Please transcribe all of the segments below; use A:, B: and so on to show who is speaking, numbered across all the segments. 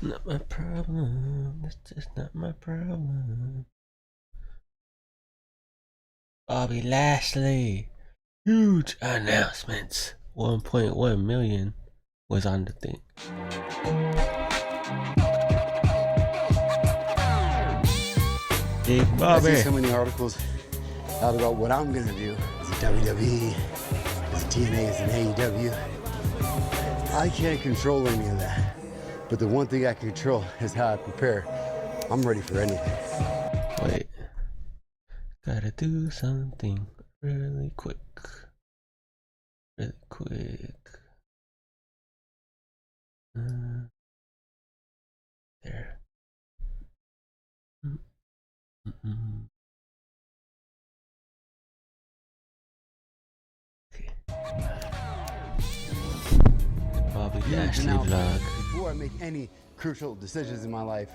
A: Not my problem. That's just not my problem. Bobby Lashley. Huge announcements. 1.1 million was on the thing. Big
B: I see
A: Bobby.
B: so many articles out about what I'm gonna do as a WWE, as a TNA, as an AEW. I can't control any of that. But the one thing I can control is how I prepare. I'm ready for anything.
A: Wait. Gotta do something really quick. Really quick. There. Okay. Bobby Lashley vlog.
B: Before I make any crucial decisions in my life,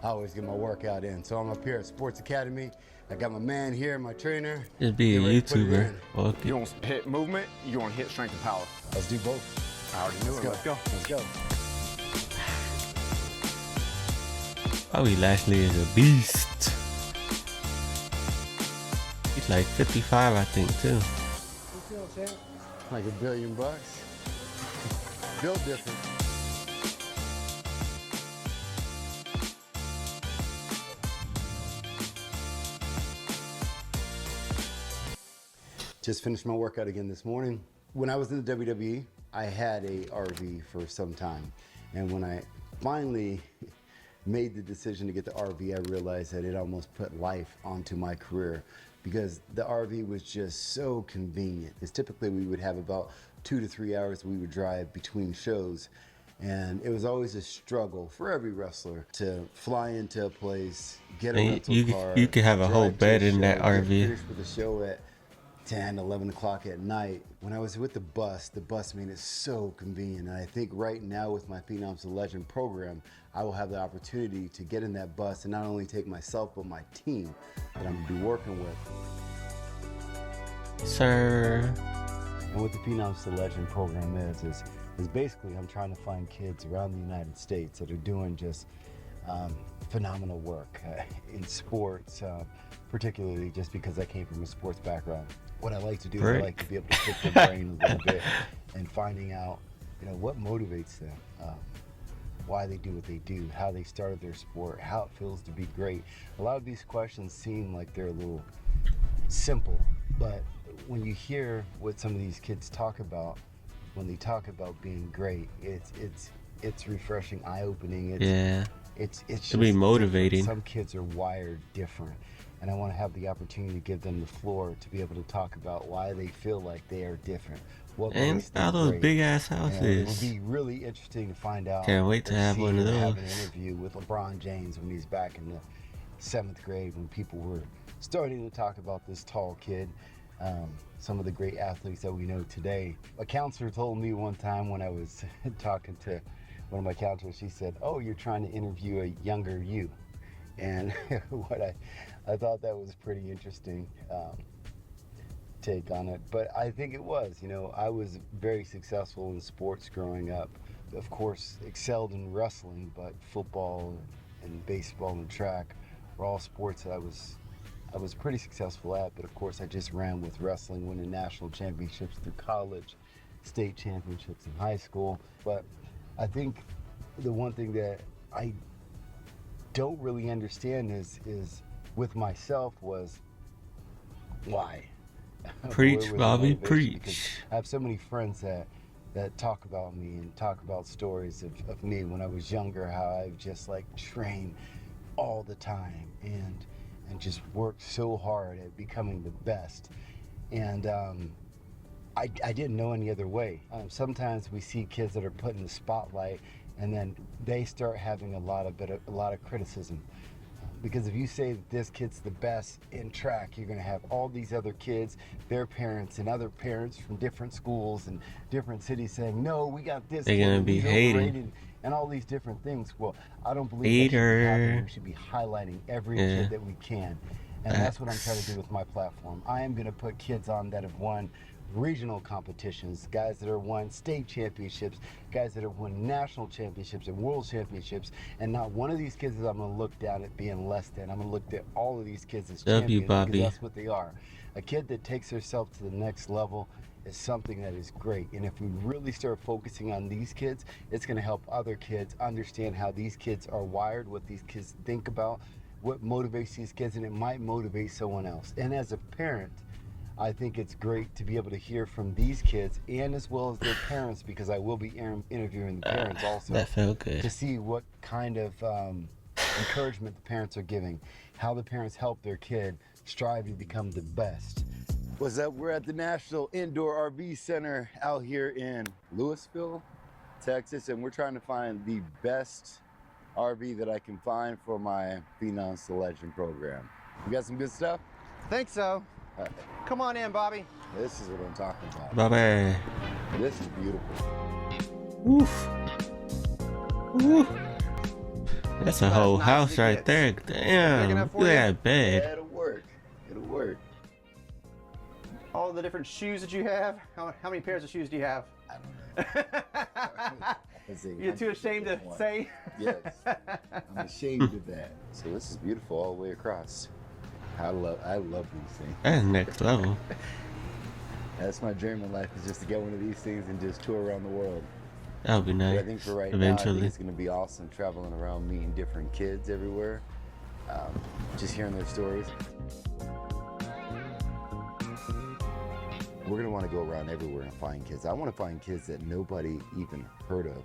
B: I always get my workout in. So I'm up here at Sports Academy. I got my man here, my trainer.
A: Just be a YouTuber. Okay.
C: You want hit movement, you want hit strength and power.
B: Let's do both.
C: I already knew it. Let's go.
B: Let's go.
A: Bobby Lashley is a beast. He's like 55, I think, too.
B: Like $1 billion. Built different. Just finished my workout again this morning. When I was in the WWE, I had a RV for some time. And when I finally made the decision to get the RV, I realized that it almost put life onto my career because the RV was just so convenient. It's typically we would have about 2 to 3 hours we would drive between shows. And it was always a struggle for every wrestler to fly into a place, get a rental car.
A: You could have a whole bed in that RV.
B: Finish with the show at 10, 11 o'clock at night. When I was with the bus made it so convenient. And I think right now with my Phenoms to Legend program, I will have the opportunity to get in that bus and not only take myself, but my team that I'm gonna be working with.
A: Sir.
B: And what the Phenoms to Legend program is basically I'm trying to find kids around the United States that are doing just phenomenal work in sports, particularly just because I came from a sports background. What I like to do is I like to be able to pick their brain a little bit and finding out, what motivates them, why they do what they do, how they started their sport, how it feels to be great. A lot of these questions seem like they're a little simple, but when you hear what some of these kids talk about, when they talk about being great, it's refreshing, eye-opening. It's
A: to be motivating.
B: Different. Some kids are wired different, and I want to have the opportunity to give them the floor to be able to talk about why they feel like they are different.
A: And all those big ass houses.
B: It would be really interesting to find out.
A: Can't wait to have one of those.
B: Have an interview with LeBron James when he's back in the 7th grade, when people were starting to talk about this tall kid. Some of the great athletes that we know today. A counselor told me one time when I was talking to one of my counselors, she said, "Oh, you're trying to interview a younger you." And I thought that was pretty interesting take on it. But I think it was, I was very successful in sports growing up. Of course, excelled in wrestling, but football and baseball and track were all sports that I was pretty successful at. But of course, I just ran with wrestling, winning national championships through college, state championships in high school. But I think the one thing that I don't really understand is with myself was why.
A: Preach, Bobby, preach.
B: Because I have so many friends that talk about me and talk about stories of me when I was younger, how I've just trained all the time and just worked so hard at becoming the best. And I didn't know any other way. Sometimes we see kids that are put in the spotlight and then they start having a lot of criticism. Because if you say that this kid's the best in track, you're gonna have all these other kids, their parents and other parents from different schools and different cities saying, "No, we got this
A: They're
B: kid,
A: gonna be
B: he's
A: hating.
B: overrated," and all these different things. Well, I don't believe that should be happening. We should be highlighting every kid that we can. And that's what I'm trying to do with my platform. I am gonna put kids on that have won regional competitions, guys that have won state championships, guys that have won national championships and world championships, and not one of these kids is I'm going to look down at being less than. I'm going to look at all of these kids as champions
A: Bobby.
B: because that's what they are. A kid that takes herself to the next level is something that is great, and if we really start focusing on these kids, it's going to help other kids understand how these kids are wired, what these kids think about, what motivates these kids, and it might motivate someone else. And as a parent, I think it's great to be able to hear from these kids and as well as their parents, because I will be interviewing the parents also.
A: That felt good.
B: To see what kind of encouragement the parents are giving, how the parents help their kid strive to become the best. What's up? We're at the National Indoor RV Center out here in Louisville, Texas, and we're trying to find the best RV that I can find for my Phenom Selection program. You got some good stuff?
D: Think so. Come on in, Bobby.
B: This is what I'm talking about.
A: Bobby.
B: This is beautiful.
A: Oof. Oof. That's a whole house right there. Damn. Look at that
B: Yeah,
A: bed.
B: it'll work. It'll work.
D: All the different shoes that you have. How many pairs of shoes do you have?
B: I don't know.
D: You're too ashamed to say?
B: Yes, I'm ashamed of that. So this is beautiful all the way across. I love these things.
A: That's next level.
B: That's my dream in life, is just to get one of these things and just tour around the world.
A: That would be nice.
B: But I think for right now, I
A: Eventually.
B: think it's going to be awesome traveling around, meeting different kids everywhere, just hearing their stories. We're going to want to go around everywhere and find kids. I want to find kids that nobody even heard of,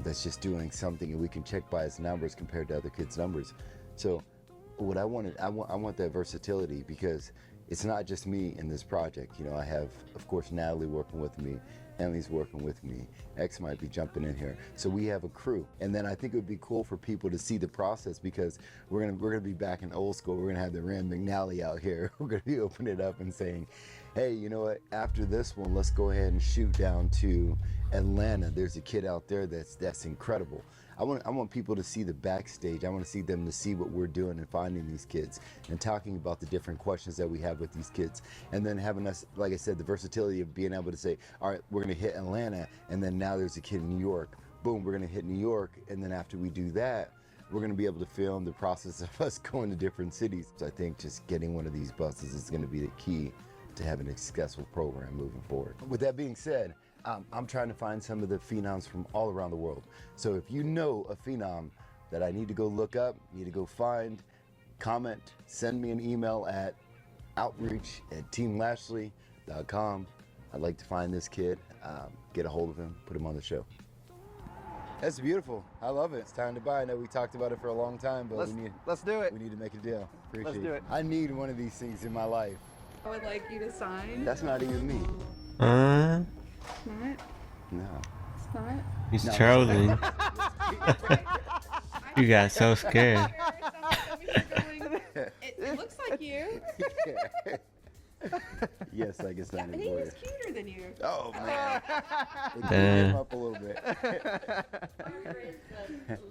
B: that's just doing something, and we can check by his numbers compared to other kids' numbers. So what I want that versatility, because it's not just me in this project. You know, I have, of course, Natalie working with me, Emily's working with me, X might be jumping in here. So we have a crew. And then I think it would be cool for people to see the process, because we're gonna be back in old school. We're gonna have the Rand McNally out here. We're gonna be opening it up and saying, hey, you know what, after this one, let's go ahead and shoot down to Atlanta. There's a kid out there that's incredible. I want people to see the backstage. I want to see them to see what we're doing and finding these kids and talking about the different questions that we have with these kids. And then having us, like I said, the versatility of being able to say, all right, we're going to hit Atlanta, and then now there's a kid in New York. Boom, we're going to hit New York. And then after we do that, we're going to be able to film the process of us going to different cities. So I think just getting one of these buses is going to be the key to having a successful program moving forward. With that being said, I'm trying to find some of the phenoms from all around the world. So if you know a phenom that I need to go look up, need to go find, comment, send me an email at outreach@teamlashley.com. I'd like to find this kid, get a hold of him, put him on the show. That's beautiful. I love it. It's time to buy. I know we talked about it for a long time, but
D: let's do it.
B: we need to make a deal. Appreciate
D: Let's do it.
B: I need one of these things in my life.
E: I would like you to sign.
B: That's not even me.
E: It's not.
B: No.
E: It's not.
A: He's
B: No.
A: trolling. You got so scared.
E: It looks like you.
B: Yes, I guess I
E: He was cuter than you.
B: Oh man. It beat him up a little bit.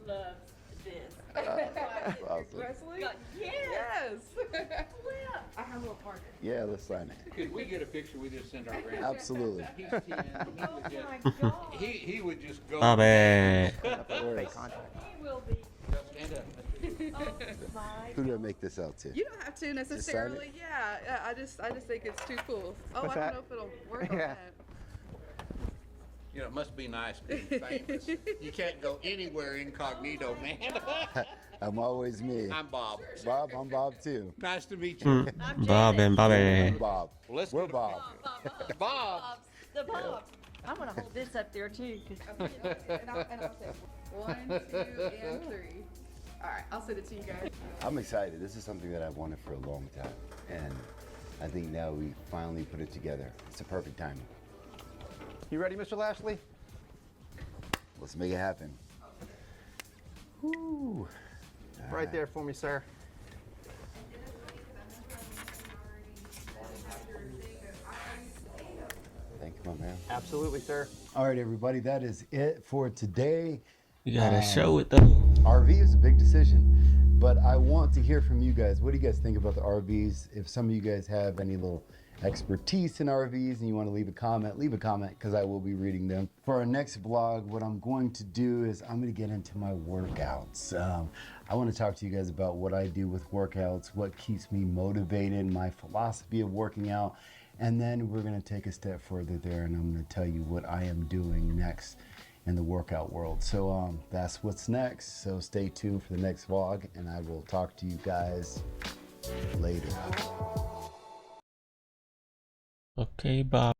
F: Loves this.
B: Awesome.
E: Wrestling?
F: Yes.
E: I have a little partner.
B: Yeah, let's sign it.
G: Could we get a picture? We just send our friends.
B: Absolutely.
G: He's 10. He would just go.
A: Bobby.
E: He will be.
G: Stand up.
B: Who do I make this out to?
E: You don't have to necessarily. Yeah, I just think it's too cool. Oh,
D: What's
E: I
D: that?
E: don't know if it'll work on
D: Yeah.
E: that.
G: You know, it must be nice being famous. You can't go anywhere incognito, man.
B: I'm always me.
G: I'm Bob.
B: Bob, I'm Bob too.
G: Nice to meet you.
A: Bob and Bobby.
B: I'm Bob.
G: Well, let's
B: We're
G: go to
B: Bob.
G: Bob.
F: The Bob. I'm gonna hold this up there too. 'Cause
E: And I'll say 1, 2, and 3. All right, I'll send it to you guys.
B: I'm excited. This is something that I've wanted for a long time. And I think now we finally put it together. It's the perfect timing.
D: You ready, Mr. Lashley?
B: Let's make it happen. Woo.
D: Right there for me, sir.
B: Thank you, my man.
D: Absolutely, sir.
B: All right, everybody, that is it for today.
A: You gotta show it though.
B: RV is a big decision, but I want to hear from you guys. What do you guys think about the RVs? If some of you guys have any little expertise in RVs and you want to leave a comment because I will be reading them. For our next vlog, what I'm going to do is I'm going to get into my workouts. I want to talk to you guys about what I do with workouts, what keeps me motivated, my philosophy of working out, and then we're going to take a step further there and I'm going to tell you what I am doing next in the workout world. So that's what's next. So stay tuned for the next vlog and I will talk to you guys later.
A: Okay, Bob.